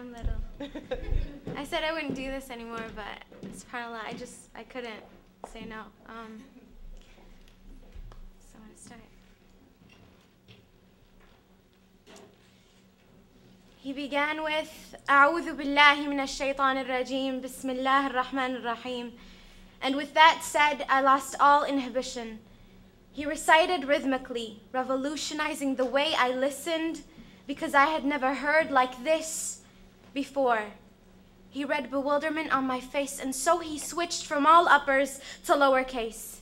Little. I said I wouldn't do this anymore, but subhanAllah, I couldn't say no. So I'm gonna start. He began with أعوذ بالله من الشيطان الرجيم بسم الله الرحمن الرحيم. And with that said, I lost all inhibition. He recited rhythmically, revolutionizing the way I listened because I had never heard like this before. He read bewilderment on my face, and so he switched from all uppers to lowercase.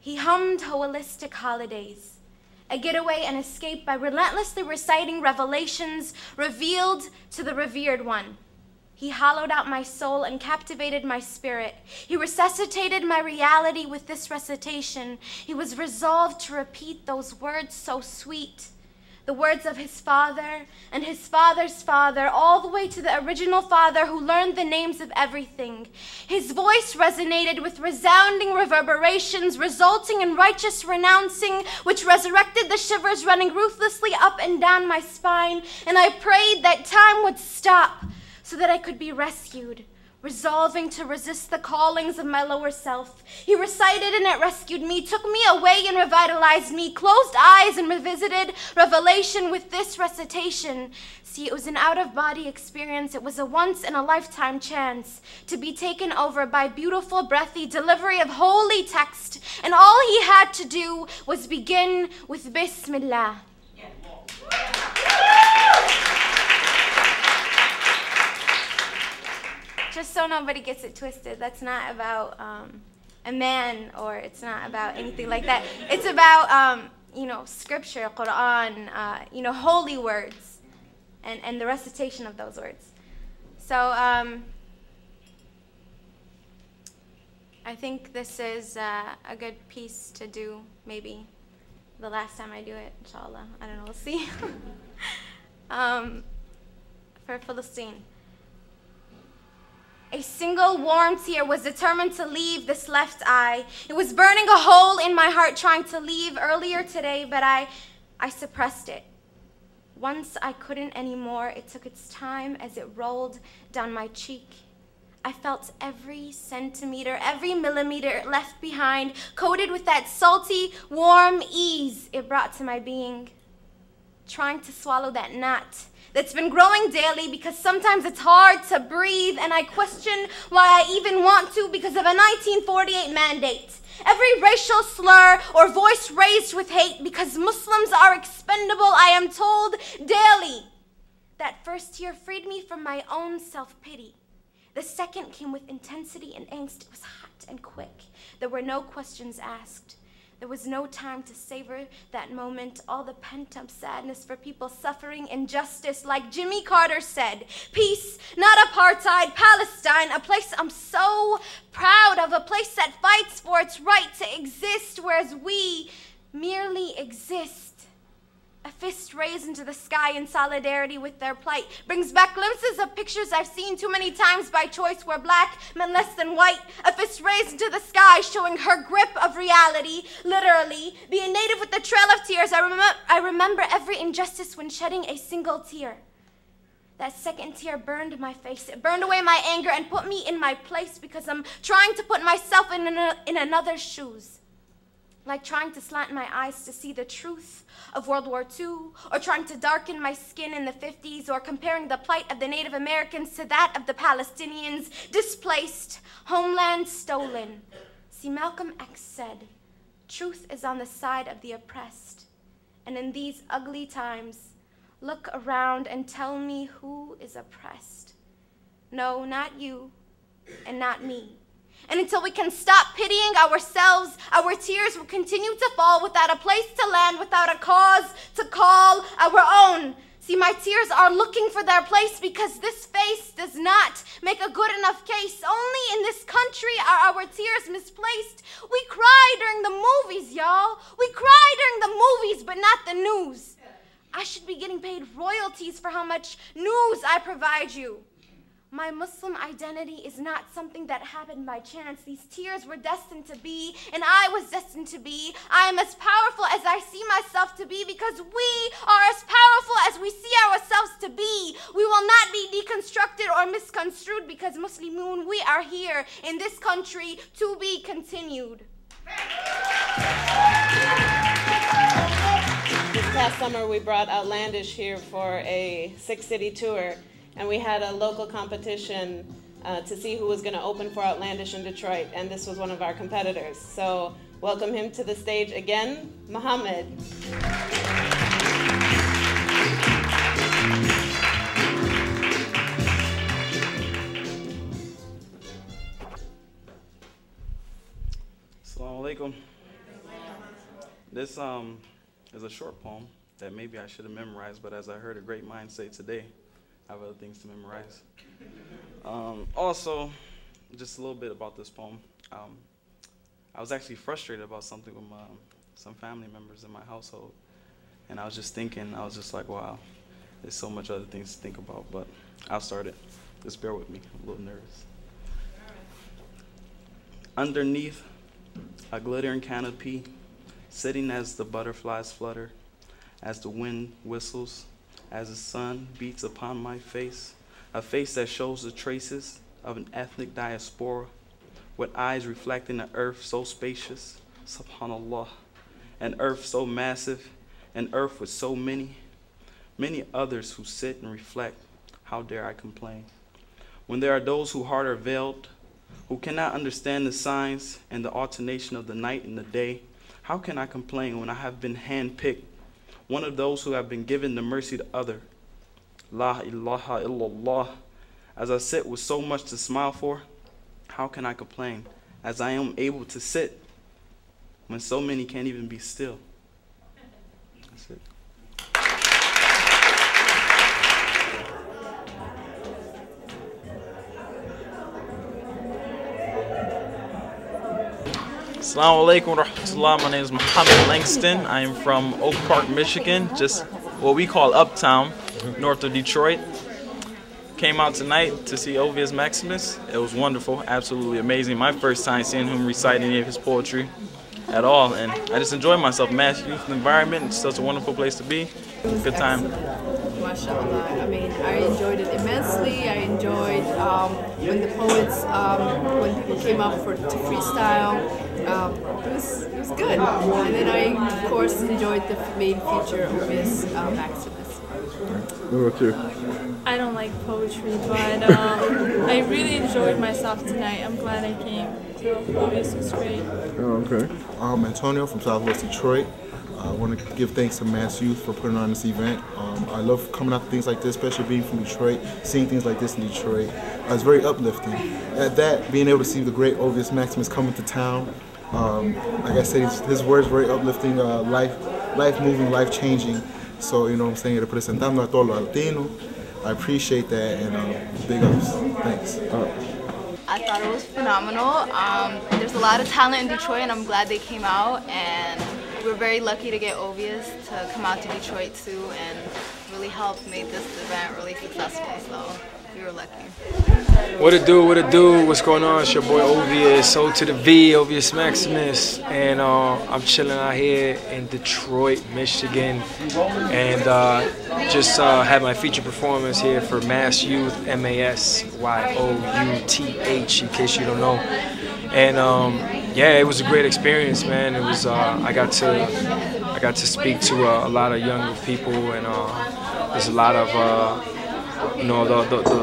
He hummed holistic holidays, a getaway and escape by relentlessly reciting revelations revealed to the revered one. He hollowed out my soul and captivated my spirit. He resuscitated my reality with this recitation. He was resolved to repeat those words so sweet, the words of his father and his father's father, all the way to the original father who learned the names of everything. His voice resonated with resounding reverberations, resulting in righteous renouncing, which resurrected the shivers running ruthlessly up and down my spine. And I prayed that time would stop so that I could be rescued, resolving to resist the callings of my lower self. He recited and it rescued me, took me away and revitalized me, closed eyes and revisited revelation with this recitation. See, it was an out-of-body experience. It was a once-in-a-lifetime chance to be taken over by beautiful, breathy delivery of holy text. And all he had to do was begin with Bismillah. Just so nobody gets it twisted, that's not about a man, or it's not about anything like that. It's about, scripture, Quran, holy words, and the recitation of those words. So I think this is a good piece to do, maybe the last time I do it, inshallah. I don't know, we'll see. For Palestine. A single warm tear was determined to leave this left eye. It was burning a hole in my heart trying to leave earlier today, but I suppressed it. Once I couldn't anymore, it took its time as it rolled down my cheek. I felt every centimeter, every millimeter left behind, coated with that salty, warm ease it brought to my being. Trying to swallow that gnat that's been growing daily, because sometimes it's hard to breathe, and I question why I even want to because of a 1948 mandate. Every racial slur or voice raised with hate, because Muslims are expendable, I am told daily. That first tear freed me from my own self-pity. The second came with intensity and angst. It was hot and quick. There were no questions asked. There was no time to savor that moment, all the pent-up sadness for people suffering injustice. Like Jimmy Carter said, peace, not apartheid, Palestine, a place I'm so proud of, a place that fights for its right to exist, whereas we merely exist. A fist raised into the sky in solidarity with their plight brings back glimpses of pictures I've seen too many times by choice, where black meant less than white. A fist raised into the sky showing her grip of reality, literally. Being native with the trail of tears, I remember every injustice when shedding a single tear. That second tear burned my face. It burned away my anger and put me in my place, because I'm trying to put myself in another's shoes. Like trying to slant my eyes to see the truth of World War II, or trying to darken my skin in the 50s, or comparing the plight of the Native Americans to that of the Palestinians, displaced, homeland stolen. See, Malcolm X said, truth is on the side of the oppressed. And in these ugly times, look around and tell me who is oppressed. No, not you, and not me. And until we can stop pitying ourselves, our tears will continue to fall without a place to land, without a cause to call our own. See, my tears are looking for their place, because this face does not make a good enough case. Only in this country are our tears misplaced. We cry during the movies, y'all. We cry during the movies, but not the news. I should be getting paid royalties for how much news I provide you. My Muslim identity is not something that happened by chance. These tears were destined to be, and I was destined to be. I am as powerful as I see myself to be, because we are as powerful as we see ourselves to be. We will not be deconstructed or misconstrued because Muslimun, we are here in this country to be continued. This past summer, we brought Outlandish here for a 6-city tour, and we had a local competition to see who was going to open for Outlandish in Detroit, and this was one of our competitors. So welcome him to the stage again, Muhammad. Assalamu alaikum. This is a short poem that maybe I should have memorized, but as I heard a great mind say today, I have other things to memorize. Also, just a little bit about this poem. I was actually frustrated about something with some family members in my household, and I was just thinking, I was just like, wow, there's so much other things to think about, but I'll start it. Just bear with me, I'm a little nervous. Underneath a glittering canopy, sitting as the butterflies flutter, as the wind whistles, as the sun beats upon my face, a face that shows the traces of an ethnic diaspora, with eyes reflecting the earth so spacious, subhanallah, an earth so massive, an earth with so many others who sit and reflect. How dare I complain? When there are those whose heart are veiled, who cannot understand the signs and the alternation of the night and the day, how can I complain when I have been handpicked, one of those who have been given the mercy to other? La ilaha illallah. As I sit with so much to smile for, how can I complain as I am able to sit when so many can't even be still? That's it. Assalamu alaikum wa rahmatullah. My name is Muhammad Langston. I am from Oak Park, Michigan, just what we call Uptown, north of Detroit. Came out tonight to see Ovius Maximus. It was wonderful, absolutely amazing. My first time seeing him recite any of his poetry at all, and I just enjoyed myself. Mass youth environment, it's such a wonderful place to be. Good time. MashaAllah. I mean, I enjoyed it immensely. I enjoyed when the poets, when people came up to freestyle. It was good. And then I, of course, enjoyed the main feature, Ovius Maximus. What about you? I don't like poetry, but I really enjoyed myself tonight. I'm glad I came. So Ovius was great. Oh, okay. I'm Antonio from Southwest Detroit. I want to give thanks to Mass Youth for putting on this event. I love coming out to things like this, especially being from Detroit, seeing things like this in Detroit. It's very uplifting. At that, being able to see the great Ovius Maximus coming to town, like I said, his words very uplifting, life-moving, life-changing. So, you know what I'm saying, representando a todo lo latino. I appreciate that, and big ups. Thanks. I thought it was phenomenal. There's a lot of talent in Detroit, and I'm glad they came out. And we're very lucky to get Ovius to come out to Detroit too, and really help make this event really successful. So we were lucky. What it do, what's going on? It's your boy Ovius, O to the V, Ovius Maximus, and I'm chilling out here in Detroit, Michigan, and just had my feature performance here for Mass Youth, MASYOUTH, in case you don't know. And yeah, it was a great experience, man. It was I got to speak to a lot of younger people, and there's a lot of you know,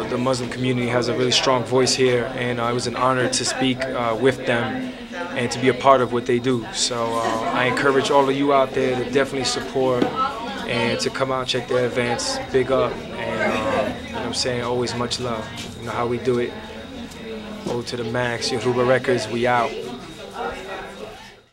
the Muslim community has a really strong voice here, and it was an honor to speak with them and to be a part of what they do. So I encourage all of you out there to definitely support and to come out and check their events. Big up, and you know what I'm saying, always much love. You know how we do it. O to the max, Yoruba Records, we out.